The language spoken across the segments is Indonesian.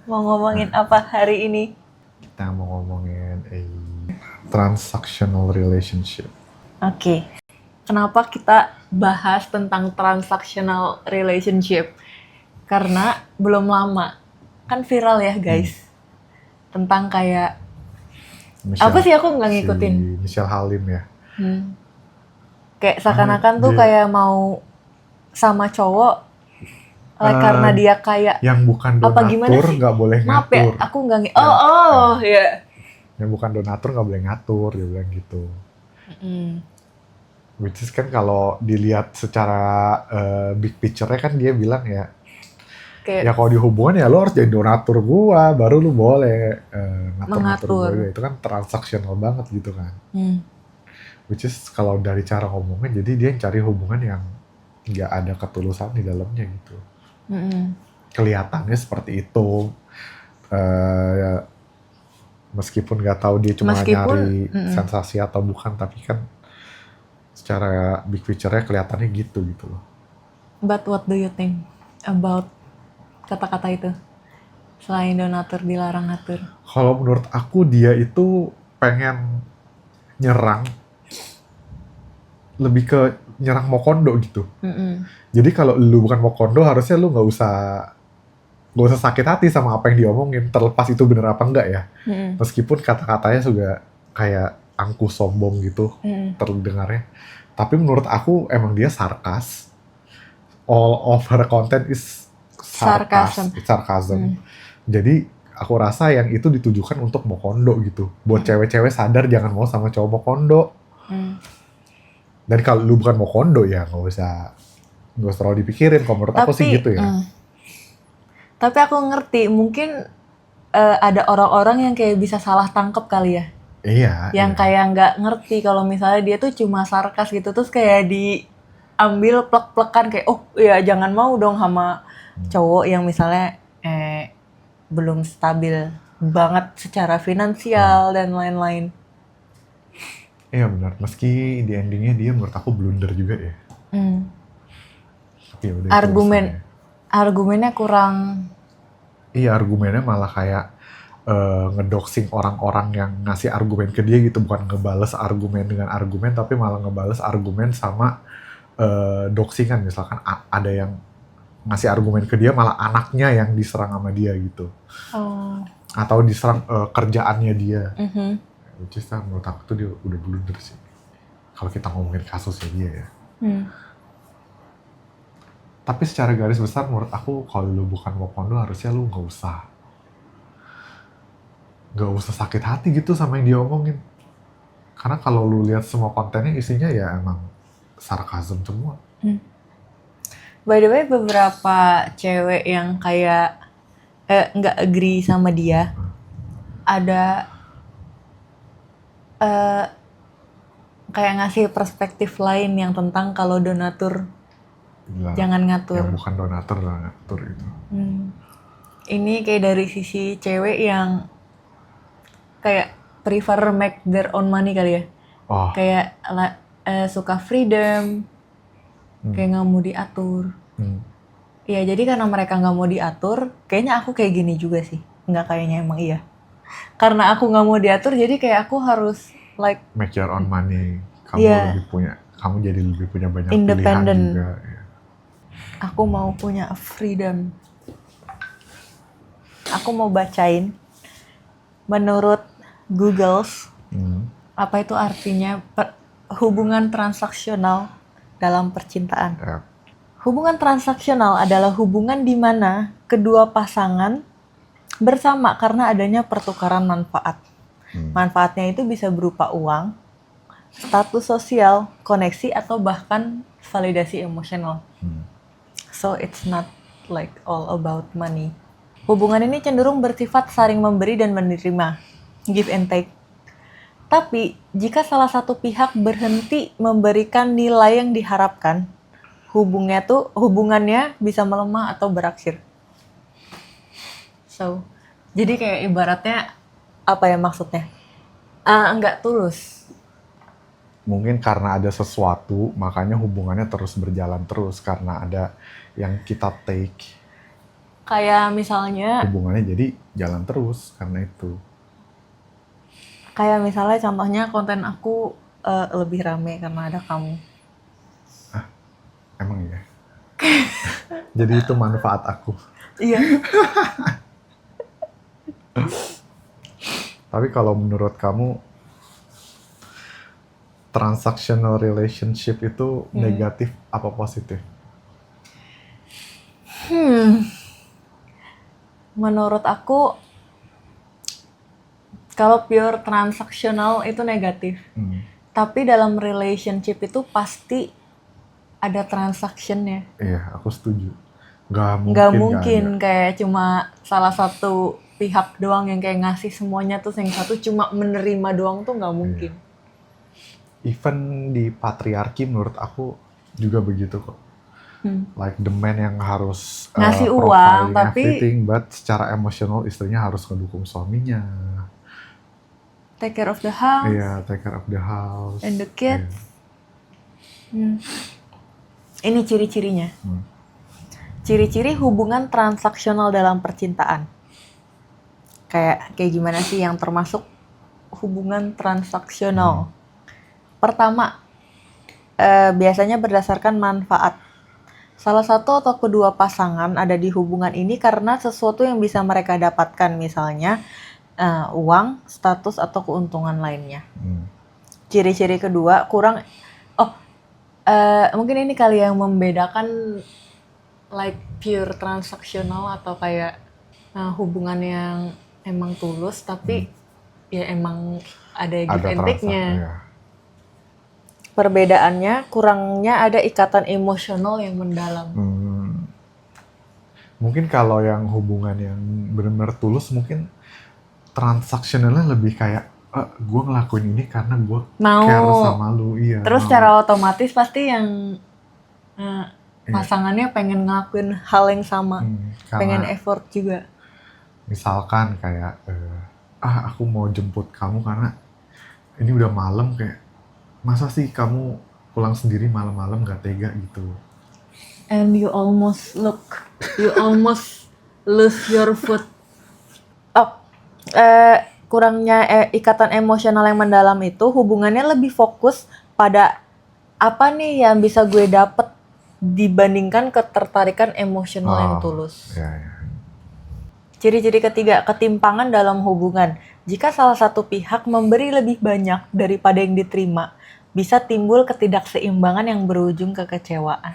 Mau ngomongin Nah, apa hari ini? kita mau ngomongin transactional relationship. Oke. Kenapa kita bahas tentang transactional relationship? Karena belum lama kan viral ya Hmm. guys. Tentang kayak apa Michelle, sih, aku nggak si ngikutin. Michelle Halim ya. Kayak Ah, seakan-akan tuh dia kayak mau sama cowok, like, karena eh, dia kayak yang bukan apa gimana donatur sih? nggak boleh Maaf ya, ngatur. aku nggak Yang ya. yang bukan donatur nggak boleh ngatur, dia bilang gitu. Mm. Which is kan kalau dilihat secara big picture-nya kan dia bilang ya Kayak kalau di hubungan ya lo harus jadi donatur gua, baru lu boleh ngatur-ngatur gua. mengatur. Itu kan transaksional banget gitu kan. Hmm. Which is kalau dari cara ngomongnya, jadi dia cari hubungan yang nggak ada ketulusan di dalamnya gitu. Mm-mm. Kelihatannya seperti itu. Eh, Meskipun nggak tahu dia cuma Meskipun, nyari sensasi atau bukan, tapi kan secara big picture-nya kelihatannya gitu loh. but what do you think about kata-kata itu? Selain donatur dilarang ngatur. Kalau menurut aku dia itu pengen nyerang, lebih ke nyerang Mokondo gitu. Mm-mm. Jadi kalau lu bukan Mokondo, harusnya lu nggak usah sakit hati sama apa yang diomongin, terlepas itu bener apa enggak ya. Mm-mm. Meskipun kata-katanya juga kayak angku sombong gitu Mm-mm. terdengarnya. Tapi menurut aku emang dia sarkas. All of her content is Sarcasm. sarcasm. Jadi aku rasa yang itu ditujukan untuk Mokondo gitu. Buat cewek-cewek sadar jangan mau sama cowok Mokondo. Dan kalau lu bukan Mokondo ya nggak usah terlalu dipikirin. Kalau menurut aku sih gitu ya. Tapi aku ngerti, mungkin ada orang-orang yang kayak bisa salah tangkep kali ya. Iya. Yang kayak nggak ngerti kalau misalnya dia tuh cuma sarkas gitu, terus kayak diambil plek-plekan kayak, oh ya jangan mau dong sama cowok yang misalnya belum stabil banget secara finansial dan lain-lain. Iya benar. Meski di endingnya dia menurut aku blunder juga ya. Tapi udah itu urusannya. Argumennya kurang. Iya, argumennya malah kayak ngedoxing orang-orang yang ngasih argumen ke dia gitu, bukan ngebales argumen dengan argumen, tapi malah ngebales argumen sama doxingan. Misalkan ada yang ngasih argumen ke dia, malah anaknya yang diserang sama dia gitu. Atau diserang kerjaannya dia. Which is menurut aku tuh dia udah blunder sih. Kalau kita ngomongin kasusnya dia ya. Tapi secara garis besar menurut aku, kalau lu bukan Mokondo, harusnya lu nggak usah sakit hati gitu sama yang dia omongin. Karena kalau lu lihat semua kontennya isinya ya emang sarkasm semua. By the way, beberapa cewek yang kayak nggak agree sama dia, ada kayak ngasih perspektif lain yang tentang kalau donatur jangan ngatur. Yang bukan donatur lah ngatur itu. Ini kayak dari sisi cewek yang kayak prefer make their own money kali ya. Kayak suka freedom, kayak nggak mau diatur. Iya, jadi karena mereka nggak mau diatur, kayaknya aku kayak gini juga sih. Nggak kayaknya, emang iya. Karena aku nggak mau diatur, jadi kayak aku harus like make your own money. Kamu jadi lebih punya banyak independent. pilihan juga. Ya. Aku mau punya freedom. Aku mau bacain menurut Google apa itu artinya hubungan transaksional dalam percintaan. Hubungan transaksional adalah hubungan di mana kedua pasangan bersama karena adanya pertukaran manfaat. Manfaatnya itu bisa berupa uang, status sosial, koneksi, atau bahkan validasi emosional. So it's not like all about money. Hubungan ini cenderung bersifat saling memberi dan menerima, give and take. Tapi jika salah satu pihak berhenti memberikan nilai yang diharapkan, hubungannya bisa melemah atau berakhir. So, jadi kayak ibaratnya apa ya maksudnya? Enggak tulus. Mungkin karena ada sesuatu, makanya hubungannya terus berjalan terus, karena ada yang kita take. Kayak misalnya, Hubungannya jadi jalan terus karena itu. kayak misalnya contohnya konten aku lebih rame karena ada kamu. Emang ya? Jadi itu manfaat aku. Iya. Tapi kalau menurut kamu, transactional relationship itu negatif apa positif? Menurut aku, kalau pure transaksional itu negatif. Tapi dalam relationship itu pasti ada transactionnya. Iya, aku setuju. Nggak mungkin kayak cuma salah satu pihak doang yang kayak ngasih semuanya, terus yang satu cuma menerima doang tuh nggak mungkin. Even di patriarki menurut aku juga begitu kok. Like the man yang harus Ngasih uang, providing tapi everything, but secara emosional istrinya harus ngedukung suaminya. take care of the house Iya, take care of the house. and the kids. Ini ciri-cirinya. Ciri-ciri hubungan transaksional dalam percintaan. Kayak gimana sih yang termasuk hubungan transaksional? Pertama, biasanya berdasarkan manfaat. Salah satu atau kedua pasangan ada di hubungan ini karena sesuatu yang bisa mereka dapatkan, misalnya uang, status, atau keuntungan lainnya. Ciri-ciri kedua, mungkin ini kali yang membedakan like pure transaksional atau kayak hubungan yang emang tulus tapi ya emang ada give and take-nya. Ya. Perbedaannya, kurangnya ada ikatan emosional yang mendalam. Mungkin kalau yang hubungan yang benar-benar tulus, mungkin transaksionalnya lebih kayak gue ngelakuin ini karena gue care sama lu. Iya, terus secara otomatis pasti yang pasangannya pengen ngelakuin hal yang sama, pengen effort juga. Misalkan kayak aku mau jemput kamu karena ini udah malam, kayak masa sih kamu pulang sendiri malam-malam, gak tega gitu. And you almost lose your food. Kurangnya ikatan emosional yang mendalam itu hubungannya lebih fokus pada apa nih yang bisa gue dapet dibandingkan ketertarikan emosional yang tulus. Ciri-ciri ketiga, ketimpangan dalam hubungan. Jika salah satu pihak memberi lebih banyak daripada yang diterima, bisa timbul ketidakseimbangan yang berujung kekecewaan.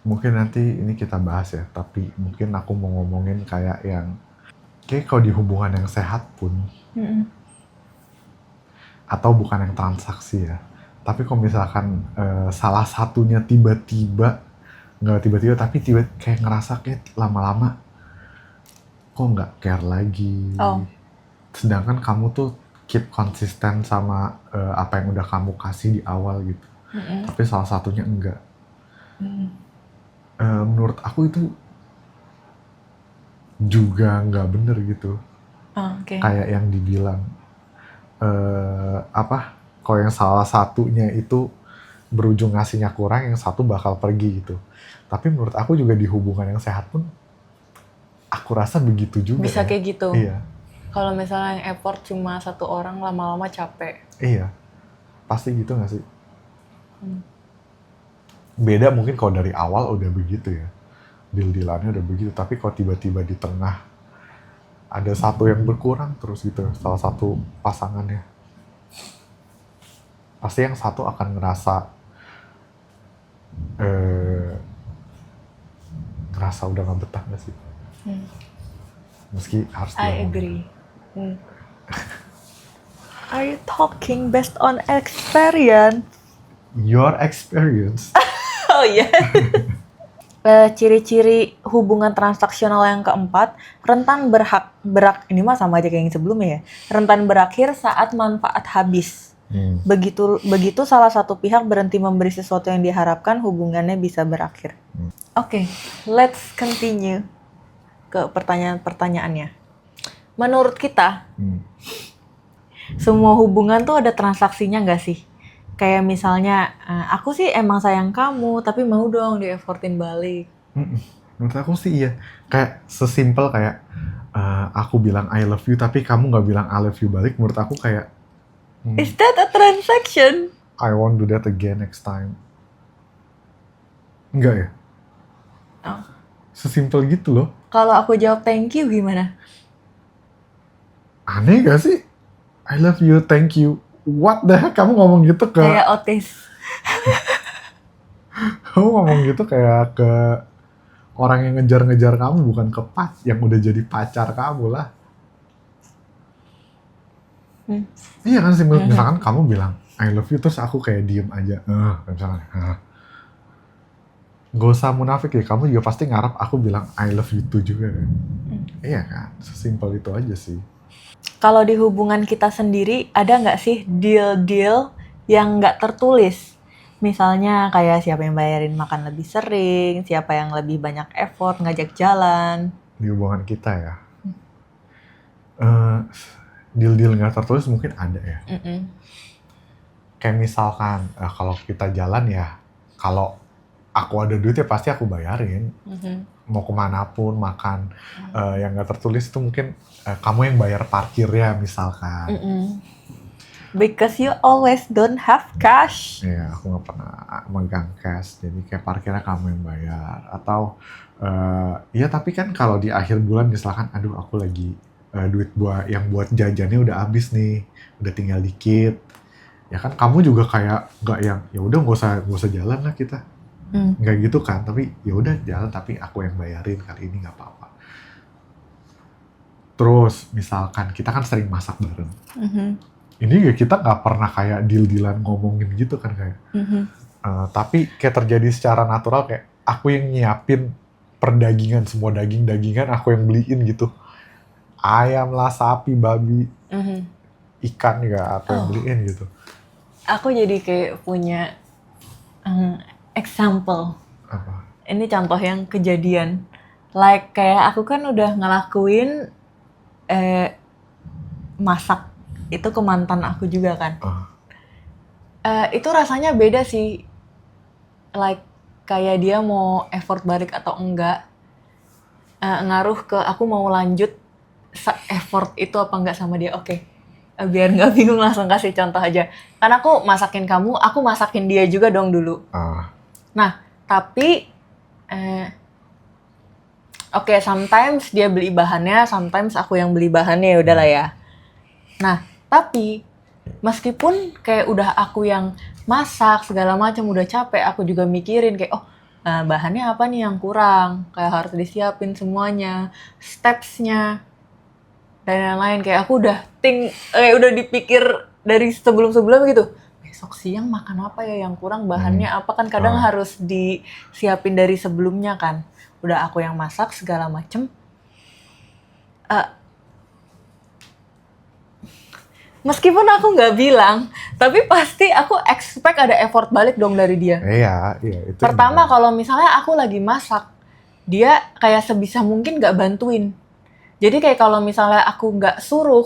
Mungkin nanti ini kita bahas ya, tapi mungkin aku mau ngomongin kayak yang kayak kalau di hubungan yang sehat pun, atau bukan yang transaksi ya, tapi kalau misalkan salah satunya nggak tiba-tiba tapi kayak ngerasa kayak lama-lama kok nggak care lagi. Sedangkan kamu tuh keep konsisten sama apa yang udah kamu kasih di awal gitu. Tapi salah satunya enggak. Menurut aku itu juga nggak bener gitu. Kayak yang dibilang kalau yang salah satunya itu berujung ngasihnya kurang, yang satu bakal pergi gitu. Tapi menurut aku juga di hubungan yang sehat pun aku rasa begitu juga. Bisa kayak gitu. Iya. Kalau misalnya yang effort cuma satu orang, lama-lama capek. Iya. Pasti gitu nggak sih? Beda mungkin kalau dari awal udah begitu ya. Deal-dealannya udah begitu. Tapi kalau tiba-tiba di tengah ada satu yang berkurang terus gitu, salah satu pasangannya, pasti yang satu akan ngerasa udah nggak betah nggak sih? Meski harus I agree. Are you talking based on experience? Your experience. Oh iya. Ciri-ciri hubungan transaksional yang keempat, rentan ini mah sama aja kayak yang sebelumnya ya. Rentan berakhir saat manfaat habis. Begitu salah satu pihak berhenti memberi sesuatu yang diharapkan, hubungannya bisa berakhir. Oke, let's continue ke pertanyaan-pertanyaannya. Menurut kita, semua hubungan tuh ada transaksinya nggak sih? Kayak misalnya, aku sih emang sayang kamu, tapi mau dong di-effortin balik. Menurut aku sih iya. Kayak sesimpel kayak aku bilang I love you tapi kamu nggak bilang I love you balik. Menurut aku kayak Is that a transaction? I won't do that again next time. Enggak ya? Oh. Sesimpel gitu loh. Kalau aku jawab thank you gimana? Aneh gak sih? I love you, thank you. What the heck? Kamu ngomong gitu ke... Kayak Otis. Kamu ngomong gitu kayak ke orang yang ngejar-ngejar kamu, bukan ke yang udah jadi pacar kamu lah. Iya kan sih, misalkan kamu bilang I love you terus aku kayak diem aja. Misalnya. Gak usah munafik ya, kamu juga pasti ngarep aku bilang I love you too juga kan. Iya kan, sesimpel itu aja sih. Kalau di hubungan kita sendiri, ada nggak sih deal-deal yang nggak tertulis? Misalnya kayak siapa yang bayarin makan lebih sering, siapa yang lebih banyak effort ngajak jalan. Di hubungan kita ya. Deal-deal nggak tertulis mungkin ada ya. Kayak misalkan kalau kita jalan ya, kalau aku ada duit ya pasti aku bayarin. Mau kemanapun makan. Yang nggak tertulis itu mungkin kamu yang bayar parkirnya misalkan. Because you always don't have cash. Iya, aku nggak pernah megang cash, jadi kayak parkirnya kamu yang bayar. Atau ya tapi kan kalau di akhir bulan misalkan, aduh aku lagi duit buat jajannya udah habis nih, udah tinggal dikit. Ya kan kamu juga kayak nggak yang ya udah nggak usah jalan lah kita. Nggak gitu kan, tapi ya udah jalan tapi aku yang bayarin kali ini nggak apa-apa. Terus misalkan kita kan sering masak bareng. Ini ya kita nggak pernah kayak deal-dealan ngomongin gitu kan kayak. Tapi kayak terjadi secara natural kayak aku yang nyiapin perdagingan, semua daging-dagingan aku yang beliin gitu. Ayam lah, sapi, babi, ikan juga aku yang beliin gitu. Aku jadi kayak punya example. Apa? Ini contoh yang kejadian. Like kayak aku kan udah ngelakuin masak itu ke mantan aku juga kan. Itu rasanya beda sih. Like kayak dia mau effort balik atau enggak. Ngaruh ke aku mau lanjut effort itu apa enggak sama dia. Oke. Biar nggak bingung langsung kasih contoh aja. Karena aku masakin kamu, aku masakin dia juga dong dulu. Nah, tapi oke, sometimes dia beli bahannya, sometimes aku yang beli bahannya, ya udahlah ya. Nah, tapi meskipun kayak udah aku yang masak segala macam udah capek, aku juga mikirin kayak bahannya apa nih yang kurang, kayak harus disiapin semuanya, steps-nya dan lain-lain. Kayak aku udah udah dipikir dari sebelum-sebelum gitu. Besok siang makan apa ya yang kurang, bahannya apa, kan kadang harus disiapin dari sebelumnya kan. Udah aku yang masak segala macem. Meskipun aku nggak bilang, tapi pasti aku expect ada effort balik dong dari dia. Iya itu. Pertama kalau misalnya aku lagi masak, dia kayak sebisa mungkin nggak bantuin. Jadi kayak kalau misalnya aku nggak suruh,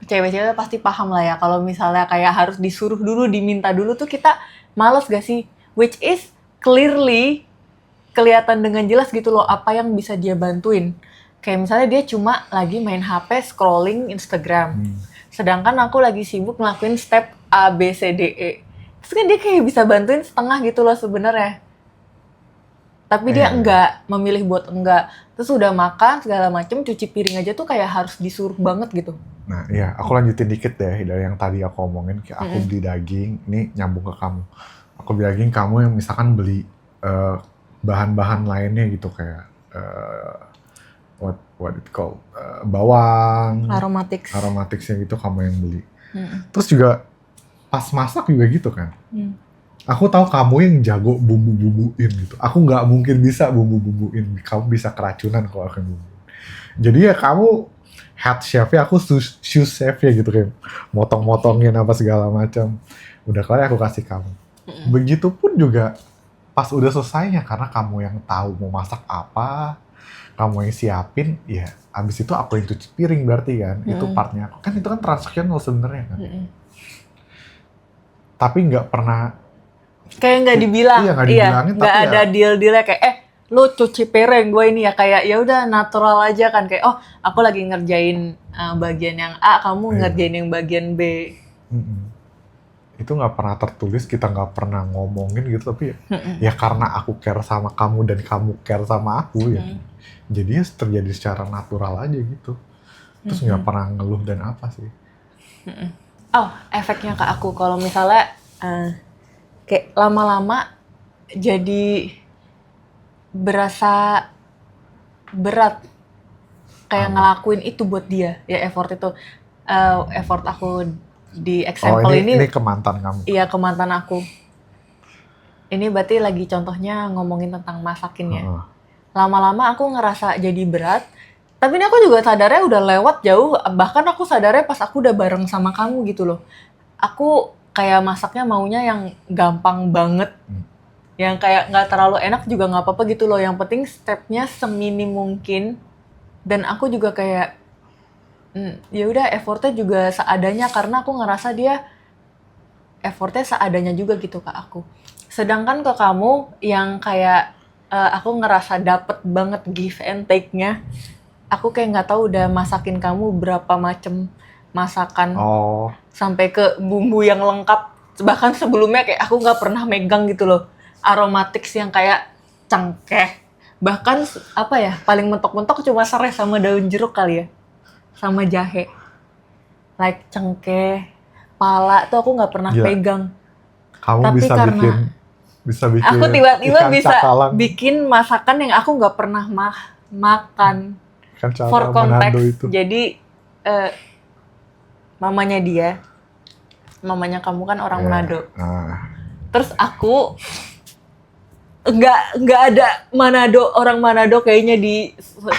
cewek-cewek pasti paham lah ya. Kalau misalnya kayak harus disuruh dulu, diminta dulu tuh kita males gak sih? Which is clearly kelihatan dengan jelas gitu loh apa yang bisa dia bantuin. Kayak misalnya dia cuma lagi main HP scrolling Instagram. Sedangkan aku lagi sibuk ngelakuin step A, B, C, D, E. Terus kan dia kayak bisa bantuin setengah gitu loh sebenarnya. Tapi dia enggak, memilih buat enggak. Terus udah makan segala macem, cuci piring aja tuh kayak harus disuruh banget gitu. Nah iya, aku lanjutin dikit deh dari yang tadi aku omongin. Kayak aku beli daging, ini nyambung ke kamu. Aku beli daging, kamu yang misalkan beli bahan-bahan lainnya gitu kayak what it called, bawang, aromaticsnya gitu kamu yang beli. Terus juga pas masak juga gitu kan. Aku tahu kamu yang jago bumbu-bumbuin gitu. Aku nggak mungkin bisa bumbu-bumbuin. Kamu bisa keracunan kalau aku bumbuin. Jadi ya kamu head chef-nya, aku sous chef-nya gitu kayak motong-motongin apa segala macam. Udah kelar aku kasih kamu. Begitupun juga pas udah selesainya karena kamu yang tahu mau masak apa, kamu yang siapin, ya abis itu aku yang cuci piring berarti kan. Itu partnya aku. Kan itu kan transaksional sebenarnya kan. Tapi nggak pernah kayak nggak dibilang, iya nggak dibilangin, nggak ada deal-dealnya kayak lo cuci piring, gue ini ya kayak ya udah natural aja kan, kayak oh aku lagi ngerjain bagian yang A, kamu Iya. ngerjain yang bagian B. Itu nggak pernah tertulis, kita nggak pernah ngomongin gitu, tapi ya karena aku care sama kamu dan kamu care sama aku ya, jadinya terjadi secara natural aja gitu. Terus nggak pernah ngeluh dan apa sih. Oh, efeknya ke aku kalau misalnya kayak lama-lama jadi berasa berat kayak ngelakuin itu buat dia, ya effort itu. Effort aku di example ini ke mantan kamu? Iya, ke mantan aku. Ini berarti lagi contohnya ngomongin tentang masakin ya. Lama-lama aku ngerasa jadi berat, tapi ini aku juga sadarnya udah lewat jauh, bahkan aku sadarnya pas aku udah bareng sama kamu gitu loh. Aku kayak masaknya maunya yang gampang banget, yang kayak nggak terlalu enak juga nggak apa-apa gitu loh, yang penting stepnya seminim mungkin. Dan aku juga kayak ya udah effortnya juga seadanya, karena aku ngerasa dia effortnya seadanya juga gitu ke aku. Sedangkan ke kamu yang kayak aku ngerasa dapet banget give and take-nya. Aku kayak nggak tahu udah masakin kamu berapa macem masakan, sampai ke bumbu yang lengkap. Bahkan sebelumnya kayak aku nggak pernah megang gitu loh, aromatics yang kayak cengkeh. Bahkan apa ya, paling mentok-mentok cuma serai sama daun jeruk kali ya, sama jahe. Like cengkeh, pala tuh aku nggak pernah pegang. Kamu tapi bisa karena bisa bikin aku tiba-tiba bisa cakalang. bikin masakan yang aku nggak pernah makan. For context, jadi mamanya dia, mamanya kamu kan orang Manado. Terus aku nggak ada orang Manado kayaknya di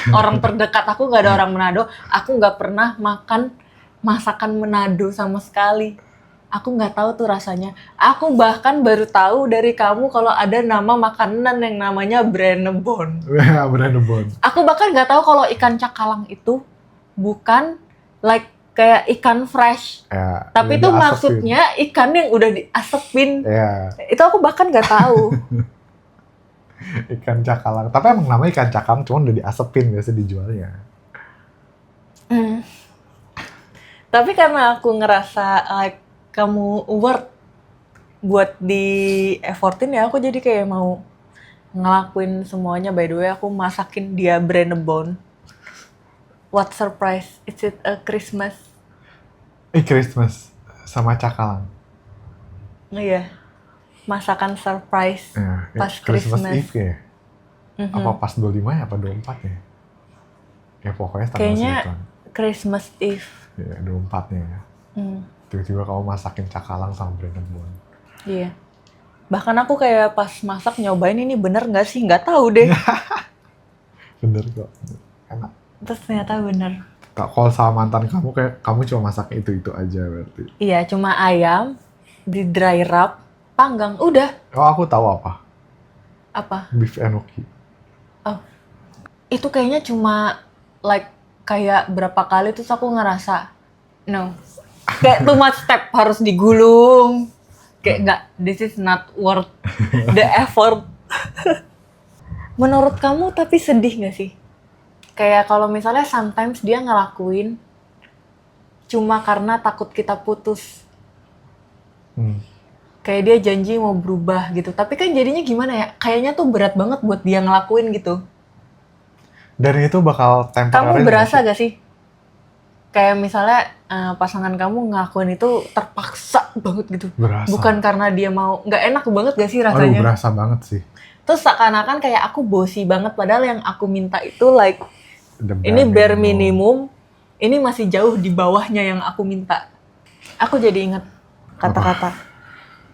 orang terdekat aku, nggak ada orang Manado. Aku nggak pernah makan masakan Manado sama sekali. Aku nggak tahu tuh rasanya. Aku bahkan baru tahu dari kamu kalau ada nama makanan yang namanya Brennebon. Brennebon. Aku bahkan nggak tahu kalau ikan cakalang itu bukan like kayak ikan fresh. Tapi itu maksudnya ikan yang udah diasepin. Itu aku bahkan nggak tahu. Ikan cakalang. Tapi emang namanya ikan cakalang, cuma udah diasepin biasa dijualnya. Tapi karena aku ngerasa like kamu worth buat di effortin ya, aku jadi kayak mau ngelakuin semuanya. By the way, aku masakin dia Brennebon. What surprise? Is it a Christmas? Christmas sama cakalang. Iya. Masakan surprise pas Christmas Eve ya? Apa pas 25 ya, apa 24 ya? Ya pokoknya tanggal kayaknya segitu. Christmas Eve. Ya, 24-nya ya. Tiba-tiba kamu masakin cakalang sama Brennebon. Iya. Bahkan aku kayak pas masak nyobain ini bener nggak sih? Nggak tahu deh. Bener kok. Enak. Terus ternyata bener. Kalau sama mantan kamu, kayak kamu cuma masak itu aja berarti. Iya, cuma ayam di dry rub, panggang, udah. Oh, aku tahu apa. Apa? Beef enoki. Oh, itu kayaknya cuma like kayak berapa kali terus aku ngerasa no, kayak too much step, harus digulung. Kayak nggak, this is not worth the effort. Menurut kamu tapi sedih nggak sih? Kayak kalau misalnya sometimes dia ngelakuin cuma karena takut kita putus. Kayak dia janji mau berubah gitu. Tapi kan jadinya gimana ya? Kayaknya tuh berat banget buat dia ngelakuin gitu. Dan itu bakal temporary. Kamu berasa gak sih? Kayak misalnya pasangan kamu ngelakuin itu terpaksa banget gitu. Berasa. Bukan karena dia mau, nggak enak banget gak sih rasanya? Berasa banget sih. Terus seakan-akan kayak aku bosi banget, padahal yang aku minta itu like ini bare minimum, ini masih jauh di bawahnya yang aku minta. Aku jadi inget kata-kata.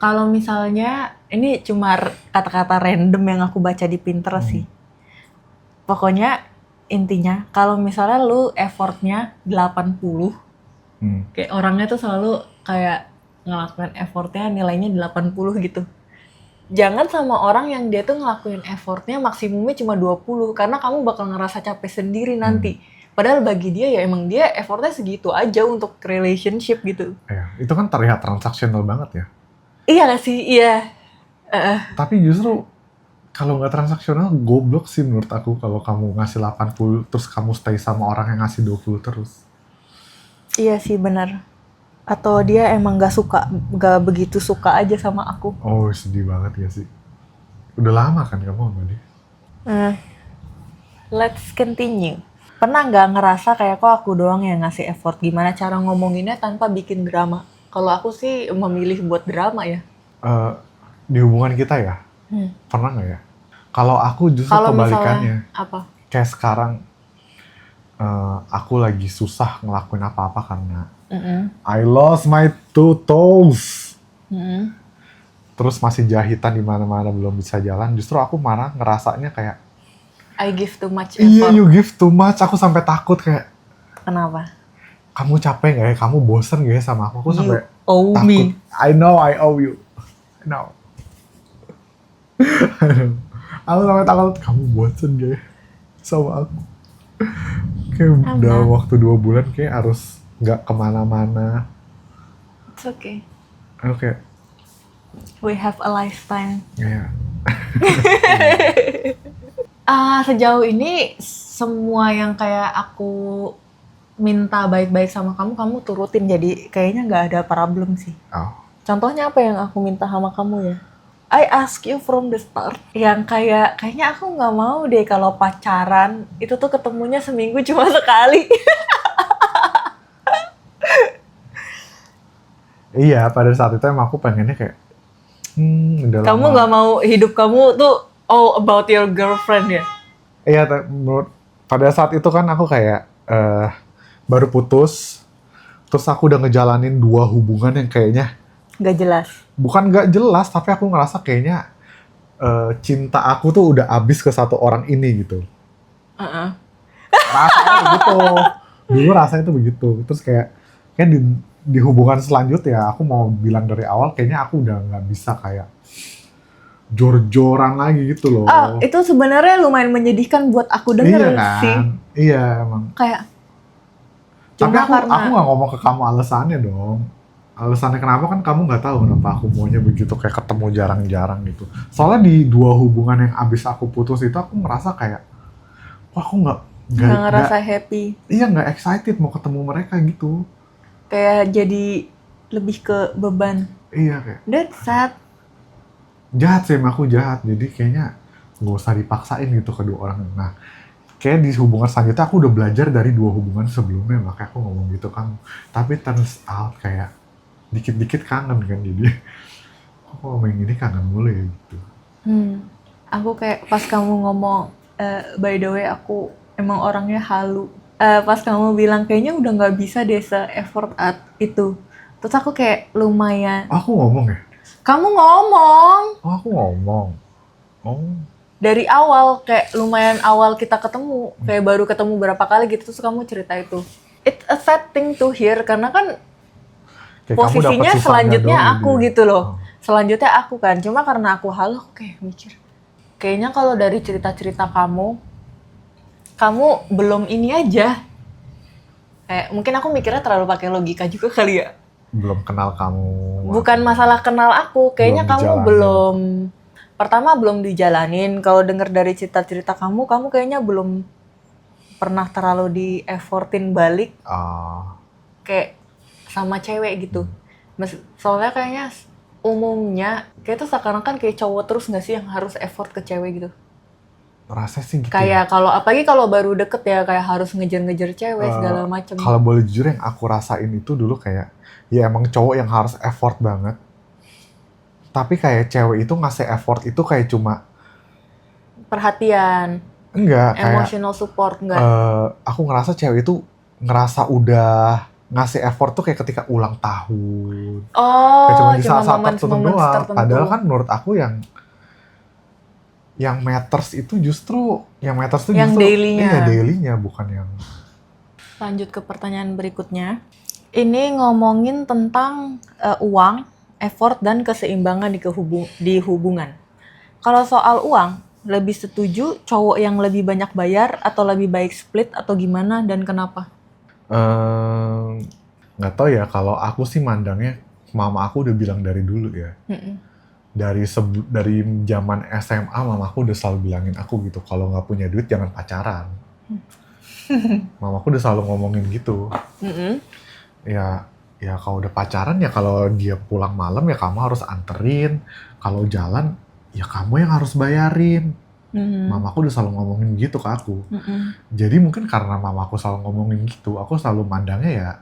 Kalau misalnya, ini cuma kata-kata random yang aku baca di Pinterest sih. Pokoknya intinya, kalau misalnya lu effortnya 80, kayak orangnya tuh selalu kayak ngelakuin effortnya nilainya 80 gitu. Jangan sama orang yang dia tuh ngelakuin effortnya maksimumnya cuma 20, karena kamu bakal ngerasa capek sendiri nanti. Padahal bagi dia ya emang dia effortnya segitu aja untuk relationship gitu. Ya, itu kan terlihat transaksional banget ya. Iya gak sih? Iya. Tapi justru Kalau nggak transaksional, goblok sih menurut aku kalau kamu ngasih 80 terus kamu stay sama orang yang ngasih 20 terus. Iya sih benar. Atau dia emang gak begitu suka aja sama aku. Oh, sedih banget ya sih. Udah lama kan kamu sama dia? Let's continue. Pernah nggak ngerasa kayak kok aku doang yang ngasih effort? Gimana cara ngomonginnya tanpa bikin drama? Kalau aku sih memilih buat drama ya. Di hubungan kita ya? Pernah nggak ya? Kalau aku justru Kalau kebalikannya. misalnya apa? Kayak sekarang aku lagi susah ngelakuin apa-apa karena I lost my 2 toes. Terus masih jahitan di mana-mana belum bisa jalan. Justru aku marah ngerasanya kayak I give too much iya, effort. you give too much. Aku sampai takut kayak Kenapa? kamu capek gak ya? Kamu bosen gak ya sama aku? Aku sampai owe takut. me. I know I owe you. I know. Aku sampai takut kamu bosen gak ya sama aku? Kayak udah waktu 2 bulan kayak harus gak kemana-mana. It's okay. Oke. We have a lifetime. Iya. Sejauh ini semua yang kayak aku minta baik-baik sama kamu, kamu turutin. Jadi kayaknya nggak ada problem sih. Oh. Contohnya apa yang aku minta sama kamu ya? I ask you from the start. Yang kayaknya aku nggak mau deh kalau pacaran itu tuh ketemunya seminggu cuma sekali. Iya, pada saat itu emang aku pengennya kayak udah Kamu lama. nggak mau hidup kamu tuh all about your girlfriend ya? Iya, pada saat itu kan aku kayak baru putus, terus aku udah ngejalanin 2 hubungan yang kayaknya Nggak jelas. bukan nggak jelas, tapi aku ngerasa kayaknya cinta aku tuh udah habis ke satu orang ini gitu. Rasanya begitu. Dulu rasanya tuh begitu. Terus kayak di hubungan selanjutnya aku mau bilang dari awal kayaknya aku udah nggak bisa kayak jor-joran lagi gitu loh. Itu sebenarnya lumayan menyedihkan buat aku denger Iya kan? sih. Iya emang. Kayak Tapi cuma aku nggak ngomong ke kamu alasannya dong. Alasannya kenapa kan kamu nggak tahu kenapa aku maunya begitu kayak ketemu jarang-jarang gitu. Soalnya di 2 hubungan yang abis aku putus itu aku ngerasa kayak, wah aku nggak ngerasa happy. Iya nggak excited mau ketemu mereka gitu. Kayak jadi lebih ke beban. Iya kayak. That's sad. Jahat sih emang aku jahat. Jadi kayaknya nggak usah dipaksain gitu kedua orang. Nah kayak di hubungan selanjutnya aku udah belajar dari 2 hubungan sebelumnya, makanya aku ngomong gitu kan. Tapi turns out kayak dikit-dikit kangen kan, jadi kok ngomong ini kangen mulu ya gitu. Aku kayak pas kamu ngomong by the way aku emang orangnya halu. Pas kamu bilang kayaknya udah nggak bisa deh se-effort itu. Terus aku kayak lumayan. Aku ngomong ya? Kamu ngomong. Oh aku ngomong. Oh. Dari awal kayak lumayan awal kita ketemu, kayak baru ketemu berapa kali gitu terus kamu cerita itu. It's a sad thing to hear karena kan Kayak posisinya selanjutnya aku dia. gitu loh. Selanjutnya aku kan, cuma karena aku halu aku kayak mikir. Kayaknya kalau dari cerita-cerita kamu belum ini aja. Kayak mungkin aku mikirnya terlalu pakai logika juga kali ya. Belum kenal kamu. Bukan masalah kenal aku, kayaknya kamu pertama belum dijalanin. Kalau denger dari cerita-cerita kamu kayaknya belum pernah terlalu di-effortin balik. Kayak sama cewek gitu. Soalnya kayaknya umumnya kayak tuh sekarang kan kayak cowok terus nggak sih yang harus effort ke cewek gitu. Rasanya sih gitu. Kayak apalagi kalau baru deket ya kayak harus ngejar-ngejar cewek segala macem. Kalau boleh jujur yang aku rasain itu dulu kayak ya emang cowok yang harus effort banget. Tapi kayak cewek itu ngasih effort itu kayak cuma perhatian. Enggak, kayak emotional support enggak. Aku ngerasa cewek itu ngerasa udah ngasih effort tuh kayak ketika ulang tahun. Kayak cuma di saat tertentu doang. Padahal kan menurut aku yang matters itu justru yang daily-nya. Iya, daily-nya bukan yang. Lanjut ke pertanyaan berikutnya. Ini ngomongin tentang uang, effort dan keseimbangan di hubungan. Kalau soal uang, lebih setuju cowok yang lebih banyak bayar atau lebih baik split atau gimana dan kenapa? Nggak tahu ya, kalau aku sih mandangnya mama aku udah bilang dari dulu ya. dari zaman SMA mamaku udah selalu bilangin aku gitu, kalau nggak punya duit jangan pacaran. Mamaku udah selalu ngomongin gitu. Ya kalau udah pacaran ya kalau dia pulang malam ya kamu harus anterin. Kalau jalan ya kamu yang harus bayarin. Mamaku udah selalu ngomongin gitu ke aku. Jadi mungkin karena mamaku selalu ngomongin gitu, aku selalu mandangnya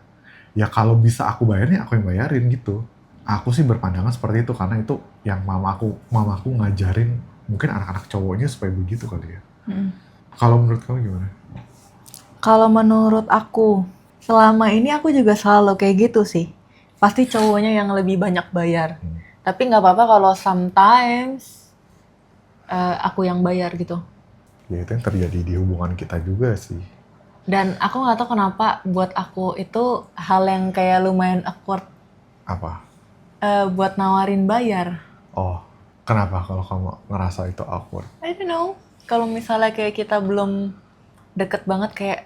ya kalau bisa aku bayarin ya aku yang bayarin gitu. Aku sih berpandangan seperti itu karena itu yang mamaku ngajarin mungkin anak-anak cowoknya supaya begitu kali ya. Kalau menurut kamu gimana? Kalau menurut aku, selama ini aku juga selalu kayak gitu sih. Pasti cowoknya yang lebih banyak bayar. Tapi nggak apa-apa kalau sometimes aku yang bayar gitu. Ya itu yang terjadi di hubungan kita juga sih. Dan aku nggak tahu kenapa buat aku itu hal yang kayak lumayan awkward. Apa? Buat nawarin bayar. Oh, kenapa kalau kamu ngerasa itu awkward? I don't know. Kalau misalnya kayak kita belum deket banget kayak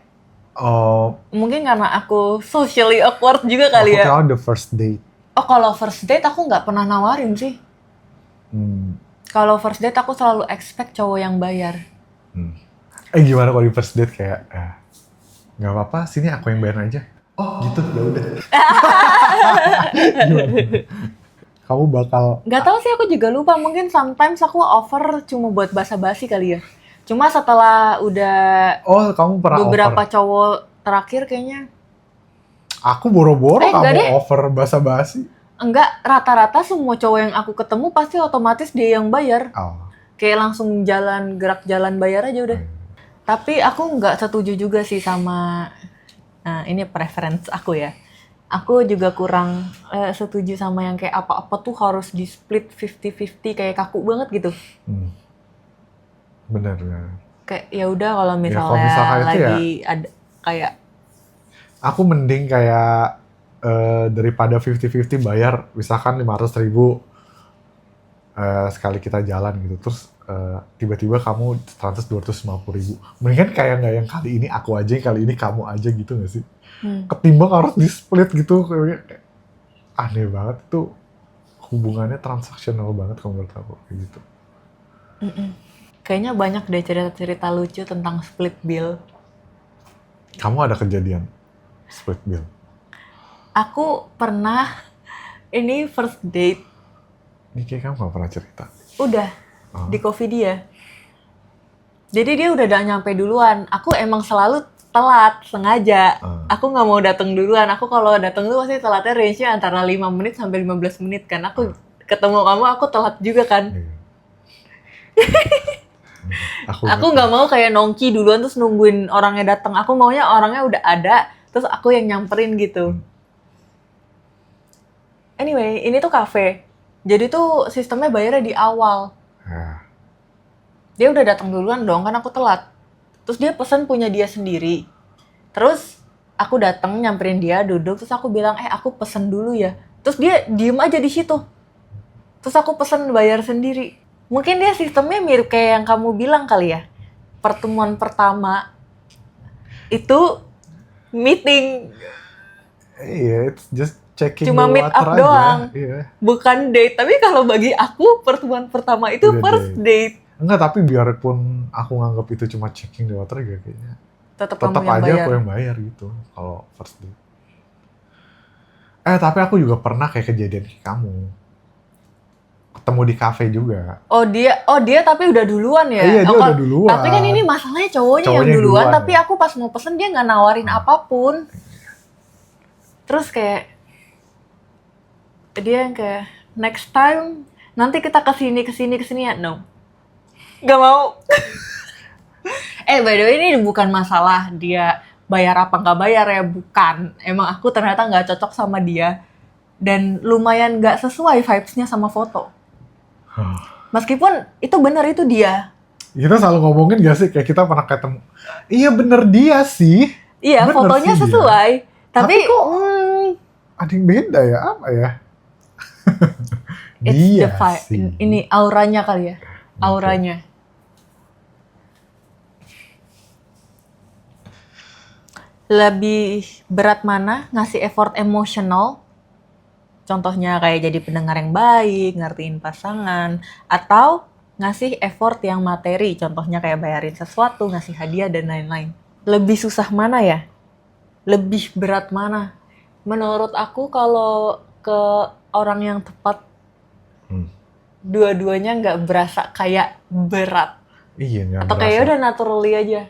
Oh, mungkin karena aku socially awkward juga kali ya. aku tahu the first date. Oh, kalau first date aku nggak pernah nawarin sih. Kalau first date aku selalu expect cowok yang bayar. Gimana kalau di first date kayak nggak apa-apa, sini aku yang bayar aja. Oh gitu, ya udah. Kamu bakal Nggak tahu sih, aku juga lupa. Mungkin sometimes aku offer cuma buat basa-basi kali ya. Cuma setelah udah kamu pernah beberapa offer. cowok terakhir kayaknya. Aku boro-boro enggak kamu deh. offer basa-basi. Enggak, rata-rata semua cowok yang aku ketemu pasti otomatis dia yang bayar. Kayak langsung gerak jalan bayar aja udah. Tapi aku nggak setuju juga sih sama, ini preference aku ya. Aku juga kurang setuju sama yang kayak apa-apa tuh harus di split 50-50 kayak kaku banget gitu. Benar. Kayak ya udah kalau kalau misalnya misalkan itu lagi ada kayak aku mending kayak daripada 50-50 bayar misalkan 500.000 sekali kita jalan gitu, terus tiba-tiba kamu transfer 250.000. Mendingan kayak nggak yang kali ini aku aja, kali ini kamu aja gitu nggak sih? Ketimbang harus di split gitu, kayak aneh banget tuh, hubungannya transaksional banget kalau menurut aku kayak gitu. Kayaknya banyak deh cerita-cerita lucu tentang split bill. Kamu ada kejadian split bill? Aku pernah, ini first date. Ini kayak kamu gak pernah cerita. Udah, di coffee dia. Jadi dia udah nyampe duluan. Aku emang selalu telat, sengaja. Aku nggak mau datang duluan. Aku kalau datang dulu pasti telatnya range-nya antara 5 menit sampai 15 menit kan. Aku ketemu kamu, aku telat juga kan. Aku nggak mau kayak nongki duluan terus nungguin orangnya datang. Aku maunya orangnya udah ada, terus aku yang nyamperin gitu. Anyway, ini tuh cafe. Jadi tuh sistemnya bayarnya di awal. Dia udah datang duluan dong, kan aku telat. Terus dia pesan punya dia sendiri. Terus aku datang nyamperin dia, duduk, terus aku bilang, aku pesen dulu ya. Terus dia diem aja di situ. Terus aku pesen bayar sendiri. Mungkin dia sistemnya mirip kayak yang kamu bilang kali ya. Pertemuan pertama itu meeting. Iya, it's just checking cuma the meet water up aja. doang. Iya. Bukan date. Tapi kalau bagi aku pertemuan pertama itu Udah first date. Enggak, tapi biarpun aku nganggap itu cuma checking the water ya kayaknya Tetap tetap kamu yang aja bayar. aku yang bayar gitu kalau first date. Tapi aku juga pernah kayak kejadian kayak kamu. Ketemu di cafe juga. Oh dia tapi udah duluan ya? Iya, dia udah duluan. Tapi kan ini masalahnya cowoknya yang duluan, tapi aku pas mau pesen dia nggak nawarin apapun. Terus kayak dia yang kayak next time nanti kita kesini ya. No, nggak mau. By the way, ini bukan masalah dia bayar apa nggak bayar ya, bukan. Emang aku ternyata nggak cocok sama dia dan lumayan nggak sesuai vibes-nya sama foto. Meskipun itu bener, itu dia. Kita selalu ngomongin gak sih kayak kita pernah ketemu. Iya bener dia sih. Iya, bener fotonya sih sesuai. Tapi kok ada yang beda ya, apa ya? Dia sih. Ini auranya kali ya. Auranya. Lebih berat mana? Ngasih effort emosional Contohnya kayak jadi pendengar yang baik, ngertiin pasangan, atau ngasih effort yang materi, contohnya kayak bayarin sesuatu, ngasih hadiah, dan lain-lain. Lebih susah mana ya? Lebih berat mana? Menurut aku kalau ke orang yang tepat, dua-duanya nggak berasa kayak berat. Iya, nggak Atau berasa. kayak udah naturally aja.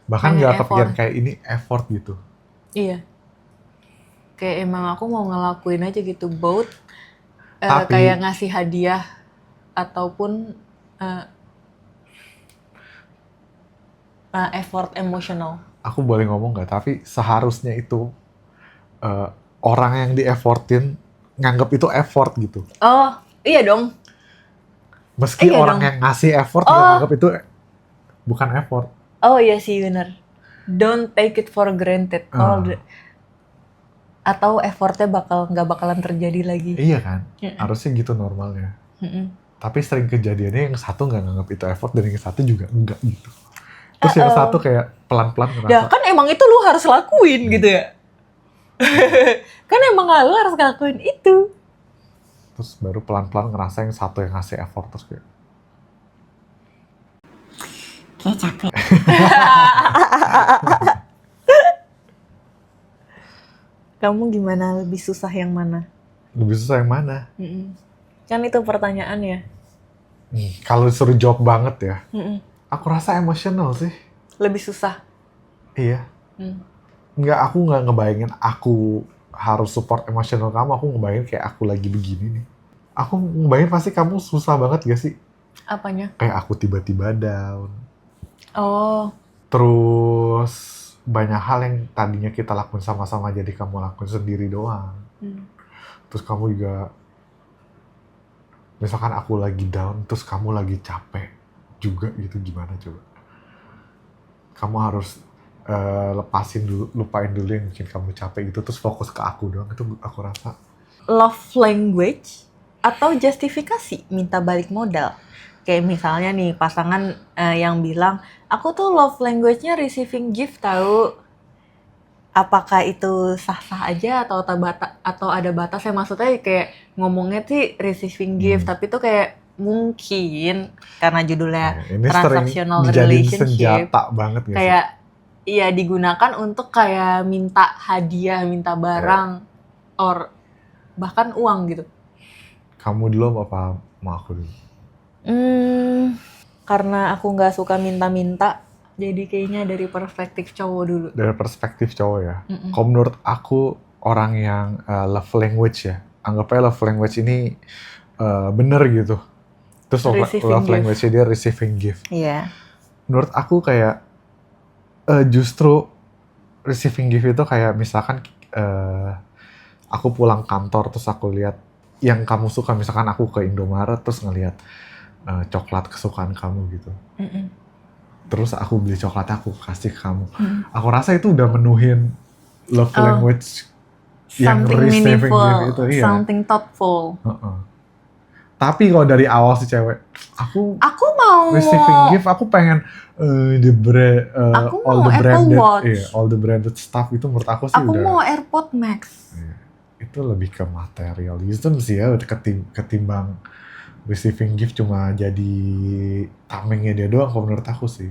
Bahkan pengen nggak effort. kepikiran kayak ini effort gitu. Iya. Kayak emang aku mau ngelakuin aja gitu, both Tapi- kayak ngasih hadiah ataupun effort emosional. Aku boleh ngomong nggak? Tapi seharusnya itu orang yang di-effortin nganggap itu effort gitu. Oh, iya dong. Meski Iya orang dong. yang ngasih effort nggak nganggap itu bukan effort. Oh iya sih bener. Don't take it for granted. Atau effortnya nggak bakalan terjadi lagi. Iya kan? Harusnya gitu normalnya. Tapi sering kejadiannya yang satu nggak nganggap itu effort dan yang satu juga enggak gitu. Terus yang satu kayak pelan-pelan ngerasa. Ya kan emang itu lu harus lakuin gitu ya. Kan emang lu harus ngelakuin itu. Terus baru pelan-pelan ngerasa yang satu yang ngasih effort terus kayak capek. Kamu gimana? Lebih susah yang mana? lebih susah yang mana? Kan itu pertanyaannya. Kalau disuruh jawab banget ya, aku rasa emosional sih. Lebih susah. Iya. Aku nggak ngebayangin aku harus support emosional kamu. Aku ngebayangin kayak aku lagi begini nih. Aku ngebayangin pasti kamu susah banget gak sih? Apanya? Kayak aku tiba-tiba down. Oh, Terus banyak hal yang tadinya kita lakuin sama-sama jadi kamu lakuin sendiri doang. Terus kamu juga, misalkan aku lagi down, terus kamu lagi capek juga gitu, gimana coba? Kamu harus lupain dulu yang bikin kamu capek gitu, terus fokus ke aku doang. Itu aku rasa. love language atau justifikasi minta balik modal. Kayak misalnya nih pasangan yang bilang, aku tuh love language-nya receiving gift tahu. Apakah itu sah-sah aja atau ada batasnya? Maksudnya kayak ngomongnya sih receiving gift, tapi itu kayak mungkin karena judulnya Ini transactional sering dijadiin relationship, senjata banget gak sih? kayak iya digunakan untuk kayak minta hadiah, minta barang, or bahkan uang gitu. Kamu dulu apa mau aku dulu? Karena aku nggak suka minta-minta, jadi kayaknya dari perspektif cowok dulu. Dari perspektif cowok ya. Kalau menurut aku orang yang love language ya, anggapnya love language ini bener gitu. Terus love language dia receiving gift. Iya. Menurut aku kayak justru receiving gift itu kayak misalkan aku pulang kantor terus aku lihat yang kamu suka, misalkan aku ke Indomaret terus ngelihat coklat kesukaan kamu gitu. Terus aku beli coklat, aku kasih ke kamu. Aku rasa itu udah menuhin love language yang something receiving meaningful, gift itu. Iya. something thoughtful. Tapi kalau dari awal si cewek, aku mau receiving gift, aku pengen Aku all mau the Apple branded, Watch. all the branded stuff itu menurut aku sih Aku udah. mau AirPod Max. Itu lebih ke materialism sih ya, ketimbang receiving gift cuma jadi tamengnya dia doang kalau menurut aku sih.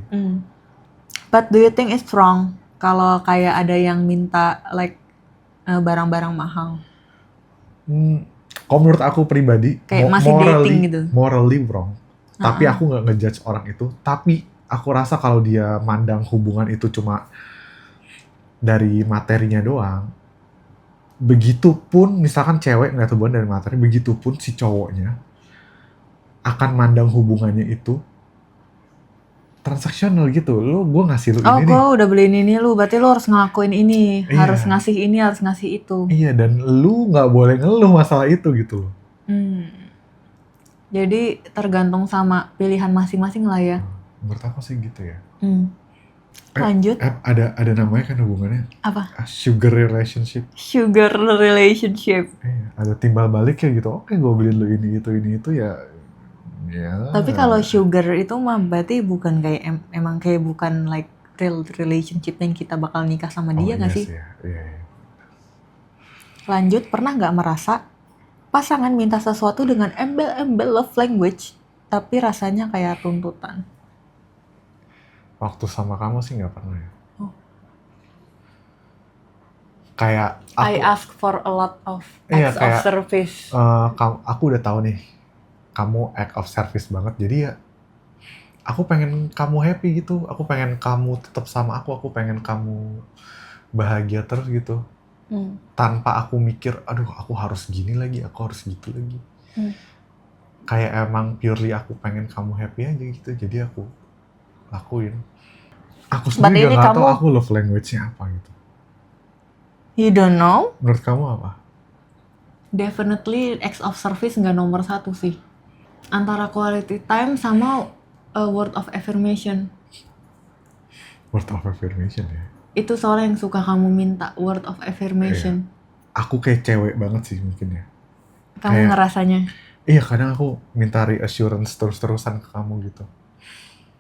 But do you think it's wrong kalau kayak ada yang minta like barang-barang mahal? Kalau menurut aku pribadi, Kayak masih dating gitu. morally wrong. Tapi aku nggak ngejudge orang itu. Tapi aku rasa kalau dia mandang hubungan itu cuma dari materinya doang, begitupun misalkan cewek ngeliat hubungan dari materi, begitupun si cowoknya akan mandang hubungannya itu transaksional gitu. Gue ngasih lu ini nih. Gue udah beliin ini lu, berarti lu harus ngelakuin ini, Iya. harus ngasih ini, harus ngasih itu. Iya, dan lu nggak boleh ngeluh masalah itu gitu. Jadi tergantung sama pilihan masing-masing lah ya. Menurut aku sih gitu ya. Lanjut. Ada namanya kan hubungannya. Apa? Sugar relationship. Sugar relationship. Ada timbal balik ya gitu. Oke, gue beliin lu ini itu ya. Tapi kalau sugar itu mah berarti bukan kayak emang kayak bukan like real relationship yang kita bakal nikah sama dia nggak sih? Iya. Lanjut, pernah nggak merasa pasangan minta sesuatu dengan embel-embel love language, tapi rasanya kayak tuntutan. Waktu sama kamu sih nggak pernah ya. Oh. Kayak I aku, ask for a lot of iya, acts of kayak service. aku udah tahu nih, kamu act of service banget. Jadi ya, aku pengen kamu happy gitu. Aku pengen kamu tetap sama aku pengen kamu bahagia terus gitu. Tanpa aku mikir, aduh aku harus gini lagi, aku harus gitu lagi. Kayak emang purely aku pengen kamu happy aja gitu. Jadi aku lakuin. Aku sendiri juga nggak tahu aku love language-nya apa gitu. You don't know? Menurut kamu apa? Definitely acts of service nggak nomor 1 sih. Antara quality time sama word of affirmation. Word of affirmation ya? Itu soalnya yang suka kamu minta, word of affirmation. Aku kayak cewek banget sih mungkin ya. Kamu kayak, ngerasanya? Iya, kadang aku minta reassurance terus-terusan ke kamu gitu.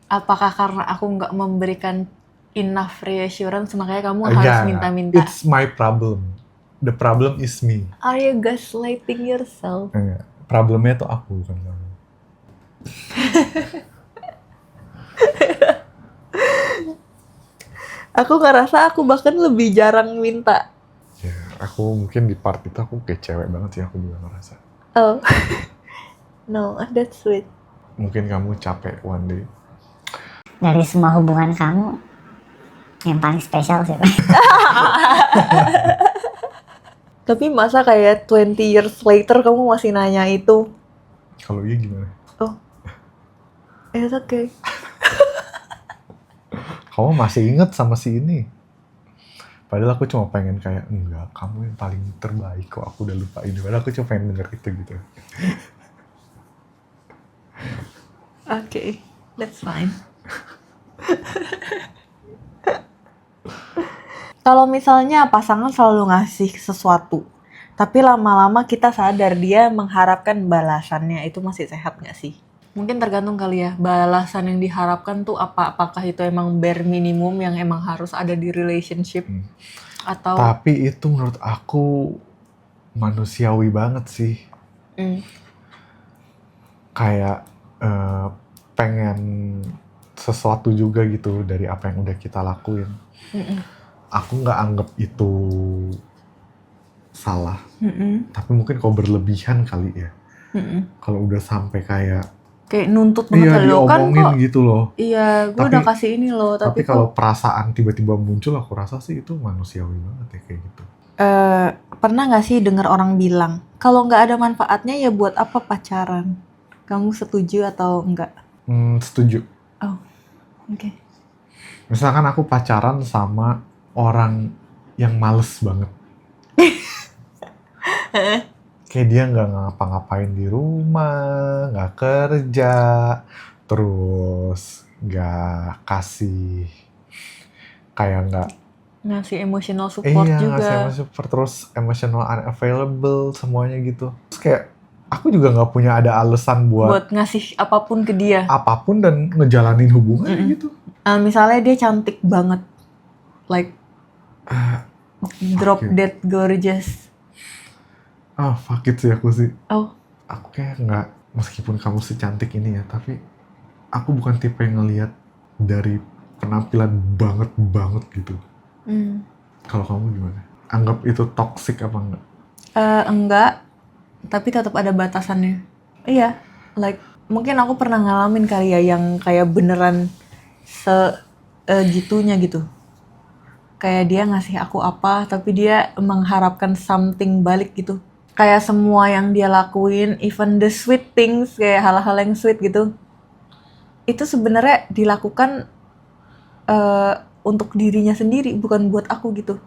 Apakah karena aku nggak memberikan enough reassurance, makanya kamu harus minta-minta? It's my problem. The problem is me. Are you gaslighting yourself? Enggak. Problemnya tuh aku, bukan kamu. Aku ngerasa aku bahkan lebih jarang minta. Ya, aku mungkin di part itu aku kayak cewek banget sih, aku juga ngerasa. Oh. No, that's sweet. Mungkin kamu capek one day. Dari semua hubungan kamu, yang paling spesial siapa? Tapi masa kayak 20 years later kamu masih nanya itu? Kalau iya gimana? Oh, it's okay. Kamu masih inget sama si ini? Padahal aku cuma pengen kayak, enggak, kamu yang paling terbaik kok, aku udah lupa ini. Padahal aku cuma pengen denger itu gitu. Okay, that's fine. Kalau misalnya pasangan selalu ngasih sesuatu, tapi lama-lama kita sadar dia mengharapkan balasannya, itu masih sehat nggak sih? Mungkin tergantung kali ya, balasan yang diharapkan tuh apa? Apakah itu emang bare minimum yang emang harus ada di relationship? Atau... Tapi itu menurut aku manusiawi banget sih. Kayak pengen sesuatu juga gitu dari apa yang udah kita lakuin. Aku nggak anggap itu salah. Tapi mungkin kalau berlebihan kali ya. Kalau udah sampai kayak nuntut banget, iya, diomongin kan gitu loh. Iya, gue udah kasih ini loh. Tapi kalau perasaan tiba-tiba muncul, aku rasa sih itu manusiawi banget ya kayak gitu. Pernah nggak sih dengar orang bilang, kalau nggak ada manfaatnya ya buat apa pacaran? Kamu setuju atau enggak? Setuju. Oh, oke. Misalkan aku pacaran sama orang yang males banget. Kayak dia nggak ngapa-ngapain di rumah, nggak kerja, terus nggak kasih, kayak nggak ngasih emotional support juga. Iya, ngasih emotional support, terus emotional unavailable, semuanya gitu. Terus kayak aku juga nggak punya ada alasan buat ngasih apapun ke dia. Apapun dan ngejalanin hubungan gitu. Misalnya dia cantik banget, like drop dead gorgeous. Fuck it sih aku sih. Oh. Aku kayak nggak, meskipun kamu secantik ini ya, tapi aku bukan tipe yang ngelihat dari penampilan banget gitu. Kalau kamu gimana? Anggap itu toxic apa enggak? Enggak, tapi tetap ada batasannya. Iya, like mungkin aku pernah ngalamin kali ya yang kayak beneran segitunya gitu. Kayak dia ngasih aku apa, tapi dia mengharapkan something balik gitu. Kayak semua yang dia lakuin, even the sweet things, kayak hal-hal yang sweet gitu, itu sebenarnya dilakukan untuk dirinya sendiri, bukan buat aku gitu.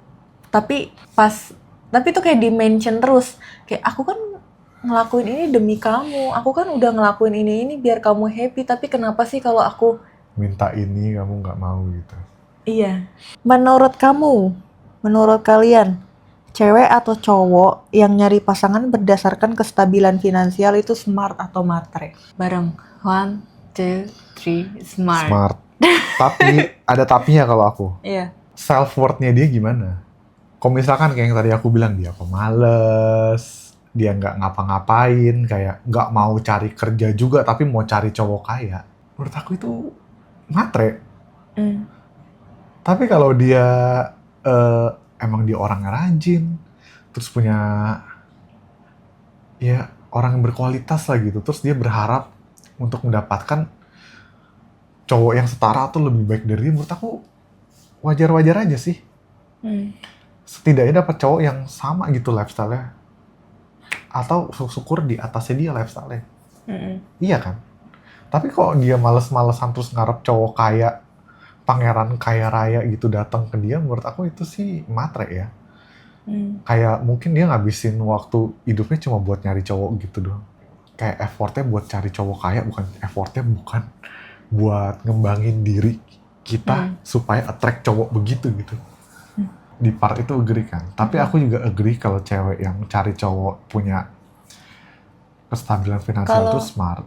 Tapi itu kayak di-mention terus, kayak aku kan ngelakuin ini demi kamu, aku kan udah ngelakuin ini biar kamu happy, tapi kenapa sih kalau aku minta ini kamu nggak mau gitu? Iya. Menurut kalian, cewek atau cowok yang nyari pasangan berdasarkan kestabilan finansial itu smart atau matre? Bareng. 1, 2, 3, smart. Smart. Tapi ada tapinya kalau aku. Iya. Self-worth-nya dia gimana? Kalau misalkan kayak yang tadi aku bilang, dia pemalas, dia nggak ngapa-ngapain, kayak nggak mau cari kerja juga tapi mau cari cowok kaya, menurut aku itu matre. Tapi kalau dia emang dia orang rajin, terus punya ya orang yang berkualitas lah gitu, terus dia berharap untuk mendapatkan cowok yang setara atau lebih baik dari dia, menurut aku wajar-wajar aja sih. Setidaknya dapat cowok yang sama gitu lifestyle-nya, atau syukur di atasnya dia lifestyle-nya. Iya kan? Tapi kok dia males-malesan terus ngarep cowok kaya, pangeran kaya raya gitu datang ke dia, menurut aku itu sih matre ya. Kayak mungkin dia ngabisin waktu hidupnya cuma buat nyari cowok gitu doang. Kayak effortnya buat cari cowok kaya, bukan buat ngembangin diri kita supaya attract cowok begitu gitu. Di part itu agree kan. Tapi aku juga agree kalau cewek yang cari cowok punya kestabilan finansial itu smart.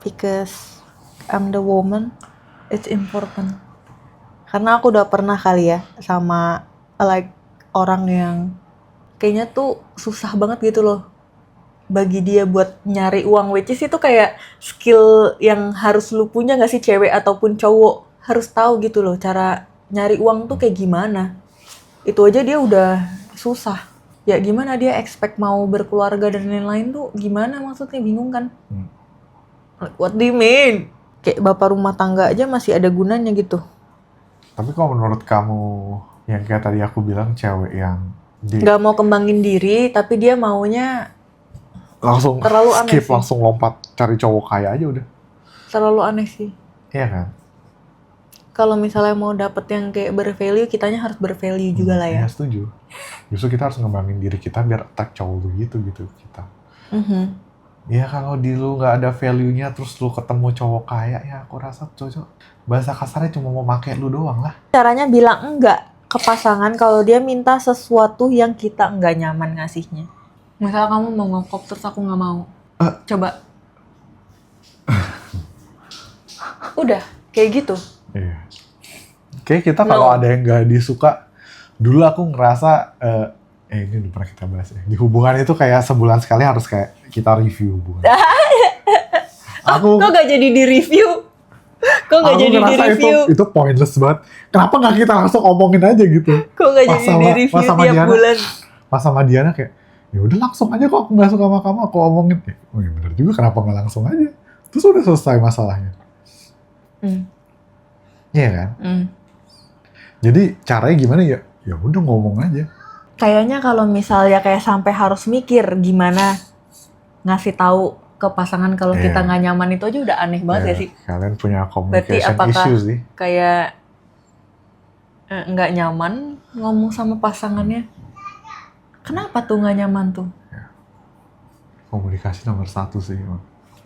Because I'm the woman, it's important. Karena aku udah pernah kali ya sama like orang yang kayaknya tuh susah banget gitu loh bagi dia buat nyari uang, which is itu kayak skill yang harus lu punya gak sih, cewek ataupun cowok harus tahu gitu loh cara nyari uang tuh kayak gimana. Itu aja dia udah susah. Ya gimana dia expect mau berkeluarga dan lain-lain tuh gimana, maksudnya bingung kan. Like, what do you mean? Kayak bapak rumah tangga aja masih ada gunanya gitu. Tapi kalau menurut kamu, yang kayak tadi aku bilang, cewek yang Gak mau kembangin diri, tapi dia maunya langsung terlalu aneh skip, sih. langsung lompat cari cowok kaya aja udah. Terlalu aneh sih. Iya kan? Kalau misalnya mau dapet yang kayak bervalue, kitanya harus bervalue juga lah ya. Iya, setuju. Justru kita harus ngembangin diri kita biar attack cowok begitu gitu kita. Ya kalau di lu nggak ada value-nya terus lu ketemu cowok kaya, ya aku rasa cocok. Bahasa kasarnya cuma mau pakai lu doang lah. Caranya bilang enggak ke pasangan kalau dia minta sesuatu yang kita enggak nyaman ngasihnya. Misalnya kamu mau ngokop terus aku nggak mau. Coba. Udah, kayak gitu. Iya. Oke, kita kalau ada yang nggak disuka, dulu aku ngerasa, ini udah pernah kita bahas ya. Di hubungan itu kayak sebulan sekali harus kayak kita review hubungan. Kok gak jadi di-review? Kok gak jadi di-review? Itu pointless banget. Kenapa nggak kita langsung omongin aja gitu? Kok gak jadi di-review tiap bulan? Pas sama Diana kayak, ya udah langsung aja kok aku nggak suka sama kamu, aku omongin. Oh iya bener juga, kenapa nggak langsung aja? Terus udah selesai masalahnya. Iya kan? Jadi caranya gimana ya? Ya udah ngomong aja. Kayaknya kalau misalnya kayak sampai harus mikir gimana ngasih tahu ke pasangan kalau kita nggak nyaman, itu aja udah aneh banget ya sih. Kalian punya Berarti communication apakah issue sih. kayak nggak nyaman ngomong sama pasangannya? Kenapa tuh nggak nyaman tuh? Komunikasi nomor 1 sih.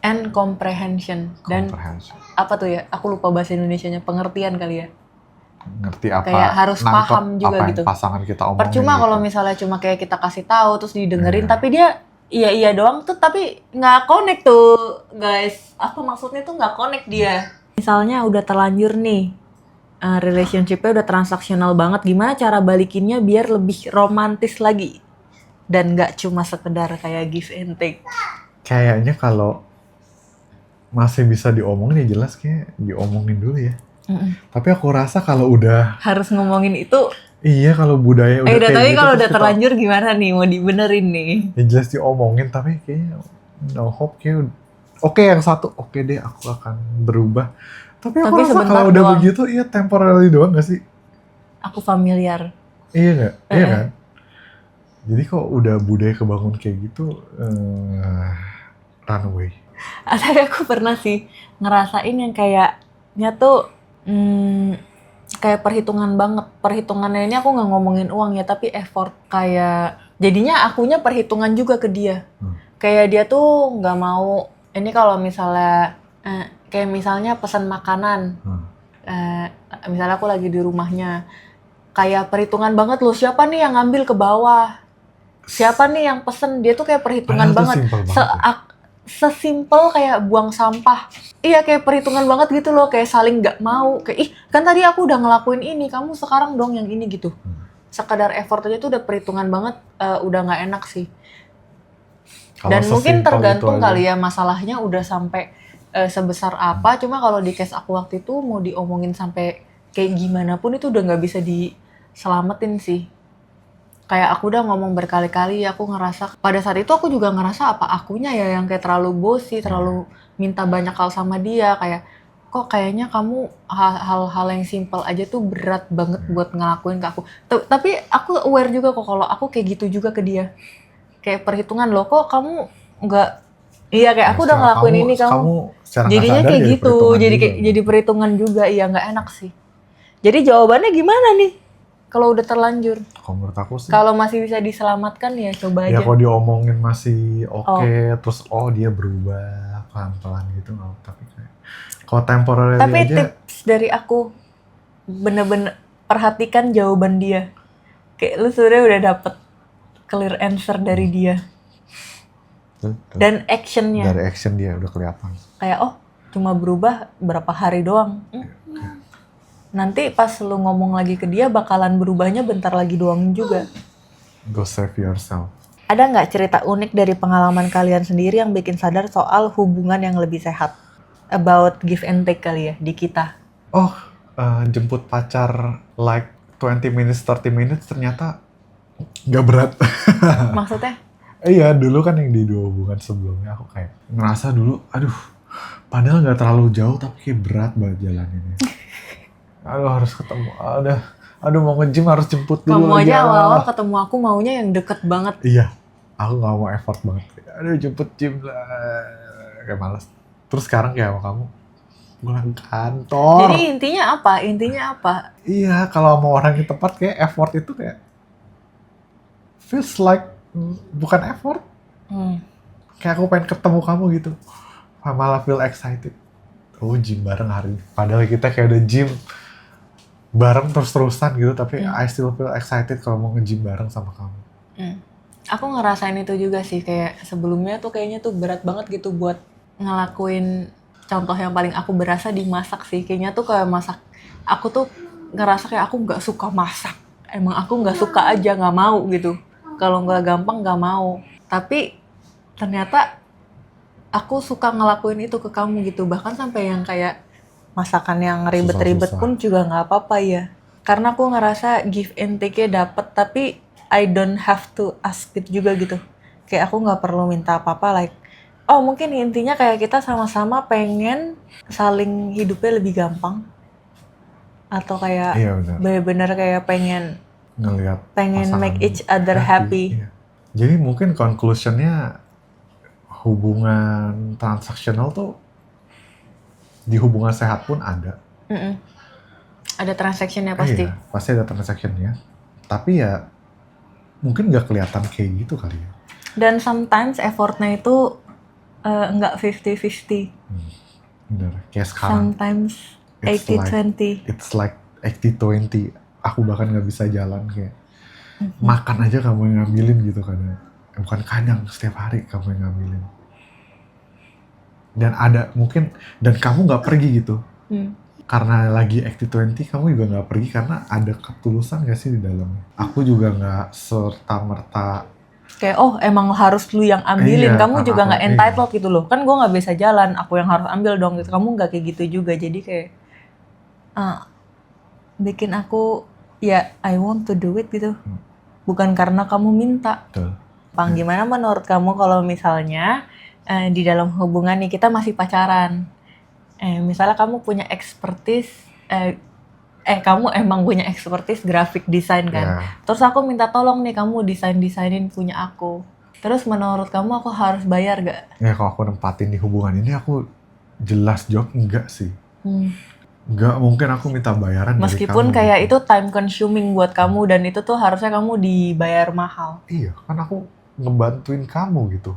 And comprehension. Dan apa tuh ya? Aku lupa bahasa Indonesianya. Pengertian kali ya. Ngerti apa? Kayak harus paham juga apa gitu. Pasangan kita omongin. Percuma gitu. kalau misalnya cuma kayak kita kasih tahu terus didengerin, tapi dia iya doang tuh, tapi nggak connect tuh guys. Apa maksudnya tuh nggak connect dia. Misalnya udah terlanjur nih, relationship-nya udah transaksional banget. Gimana cara balikinnya biar lebih romantis lagi? Dan nggak cuma sekedar kayak give and take. Kayaknya kalau masih bisa diomongin ya jelas kayak diomongin dulu ya. Tapi aku rasa kalau udah harus ngomongin itu. Iya, kalau budaya udah kayak tapi gitu. kalau udah terlanjur gimana nih, mau dibenerin nih? Ya jelas diomongin, tapi kayaknya no hope kayak oke, yang satu oke deh aku akan berubah. Tapi aku rasa kalau udah doang. Begitu iya temporary doang gak sih? Aku familiar. Iya gak? Iya kan? Jadi kok udah budaya kebangun kayak gitu, run away. Tapi aku pernah sih ngerasain yang kayaknya tuh kayak perhitungan banget. Perhitungannya ini aku nggak ngomongin uang ya, tapi effort. Kayak jadinya akunya perhitungan juga ke dia. Kayak dia tuh nggak mau, ini kalau misalnya kayak misalnya pesan makanan, misalnya aku lagi di rumahnya, kayak perhitungan banget loh, siapa nih yang ngambil ke bawah, siapa nih yang pesen. Dia tuh kayak perhitungan banget. Sesimpel kayak buang sampah. Iya, kayak perhitungan banget gitu loh, kayak saling gak mau. Kayak, kan tadi aku udah ngelakuin ini, kamu sekarang dong yang ini gitu. Sekadar effort aja tuh udah perhitungan banget, udah gak enak sih. Kalau Dan mungkin sesimpel tergantung itu aja. kali ya masalahnya udah sampai sebesar apa. Cuma kalau di case aku waktu itu mau diomongin sampai kayak gimana pun itu udah nggak bisa diselamatin sih. Kayak aku udah ngomong berkali-kali, aku ngerasa pada saat itu aku juga ngerasa apa akunya ya yang kayak terlalu bossy, terlalu minta banyak hal sama dia, kayak kok kayaknya kamu hal-hal yang simple aja tuh berat banget buat ngelakuin ke aku. Tapi aku aware juga kok kalau aku kayak gitu juga ke dia. Kayak perhitungan loh, kok kamu nggak, iya kayak aku udah Secara ngelakuin ini kamu secara nggak jadinya sadar kayak jadi gitu, perhitungan jadi juga. kayak jadi perhitungan juga, iya nggak enak sih. Jadi jawabannya gimana nih kalau udah terlanjur? Kalau menurut aku sih, Kalau masih bisa diselamatkan ya coba ya aja. kalau diomongin masih oke, terus dia berubah pelan-pelan gitu, tapi kayak kalau temporary Tapi aja, tips dari aku, bener-bener perhatikan jawaban dia. Kayak lu sebenarnya udah dapet clear answer dari dia. tuh, Dan actionnya. dari action dia udah kelihatan. Kayak cuma berubah berapa hari doang. Nanti pas lu ngomong lagi ke dia bakalan berubahnya bentar lagi doang juga. Go save yourself. Ada nggak cerita unik dari pengalaman kalian sendiri yang bikin sadar soal hubungan yang lebih sehat? About give and take kali ya di kita. Jemput pacar like 20 minutes, 30 minutes ternyata nggak berat. Maksudnya? Iya, dulu kan yang di 2 hubungan sebelumnya aku kayak ngerasa dulu, aduh, padahal nggak terlalu jauh tapi kayak berat banget jalan ini. Aduh, harus ketemu, aduh mau nge-gym harus jemput dulu Kamu lagi. aja awal-awal ketemu aku maunya yang deket banget. Iya, aku nggak mau effort banget. Aduh, jemput gym lah, kayak males. Terus sekarang kayak sama kamu, pulang kantor. Jadi intinya apa? Iya, kalau sama orang yang tepat kayak effort itu kayak feels like bukan effort. Kayak aku pengen ketemu kamu gitu. Malah feel excited. Gym bareng hari ini. Padahal kita kayak udah gym bareng terus-terusan gitu, tapi I still feel excited kalau mau nge-gym bareng sama kamu. Aku ngerasain itu juga sih, kayak sebelumnya tuh kayaknya tuh berat banget gitu buat ngelakuin. Contoh yang paling aku berasa di masak sih, kayaknya tuh kayak masak. Aku tuh ngerasa kayak aku nggak suka masak. Emang aku nggak suka aja, nggak mau gitu. Kalau nggak gampang nggak mau. Tapi ternyata aku suka ngelakuin itu ke kamu gitu. Bahkan sampai yang kayak masakan yang ribet-ribet Susah-susah. pun juga nggak apa-apa ya. Karena aku ngerasa give and take-nya dapet, tapi I don't have to ask it juga gitu. Kayak aku nggak perlu minta apa-apa, like mungkin intinya kayak kita sama-sama pengen saling hidupnya lebih gampang. Atau kayak Iya benar. bener-bener kayak pengen Ngelihat make each other happy. Iya. Jadi mungkin conclusionnya hubungan transaksional tuh di hubungan sehat pun ada. Ada transactionnya pasti. Iya, pasti ada transactionnya. Tapi ya mungkin nggak kelihatan kayak gitu kali ya. Dan sometimes effortnya itu nggak 50-50. Bener. Kayak sekarang. Sometimes It's 80-20. It's like 80-20. Aku bahkan nggak bisa jalan kayak makan aja kamu yang ngambilin gitu kadang. Bukan kadang, setiap hari kamu yang ngambilin. Dan ada mungkin, dan kamu nggak pergi gitu. Karena lagi 80-20, kamu juga nggak pergi karena ada ketulusan nggak sih di dalamnya. Aku juga nggak serta-merta Kayak emang harus lu yang ambilin. Iya, Kamu juga nggak iya. entitled gitu loh. Kan gue nggak bisa jalan, aku yang harus ambil dong gitu. Kamu nggak kayak gitu juga. Jadi kayak bikin aku ya I want to do it gitu. Bukan karena kamu minta. Betul. Gimana menurut kamu kalau misalnya di dalam hubungan nih kita masih pacaran, misalnya kamu punya expertise, kamu emang punya expertise graphic design kan, terus aku minta tolong nih kamu desainin punya aku, terus menurut kamu aku harus bayar gak? Ya kalau aku nempatin di hubungan ini aku jelas jawab enggak sih. Enggak mungkin aku minta bayaran Meskipun dari kamu. kayak itu time consuming buat kamu dan itu tuh harusnya kamu dibayar mahal. Iya, kan aku ngebantuin kamu gitu.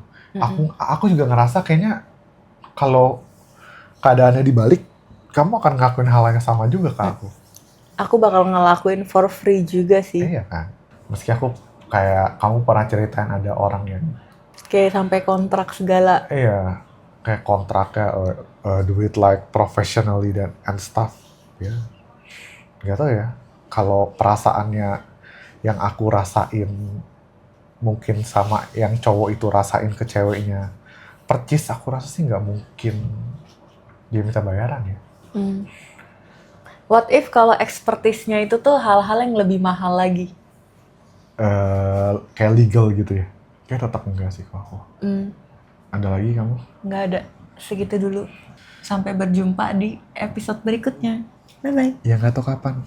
Aku juga ngerasa kayaknya kalau keadaannya dibalik, kamu akan ngelakuin hal yang sama juga ke aku. Aku bakal ngelakuin for free juga sih. Iya kan. Meski aku kayak kamu pernah ceritain ada orang yang kayak sampai kontrak segala. Iya, kayak kontraknya do it like professionally and stuff. Ya, nggak tahu ya. Kalau perasaannya yang aku rasain mungkin sama yang cowok itu rasain ke ceweknya percis, aku rasa sih nggak mungkin dia minta bayaran ya. What if kalau expertise-nya itu tuh hal-hal yang lebih mahal lagi? Kayak legal gitu ya? Kayak tetap enggak sih kalau aku. Ada lagi kamu? Nggak ada. Segitu dulu. Sampai berjumpa di episode berikutnya. Bye-bye. Ya nggak tahu kapan.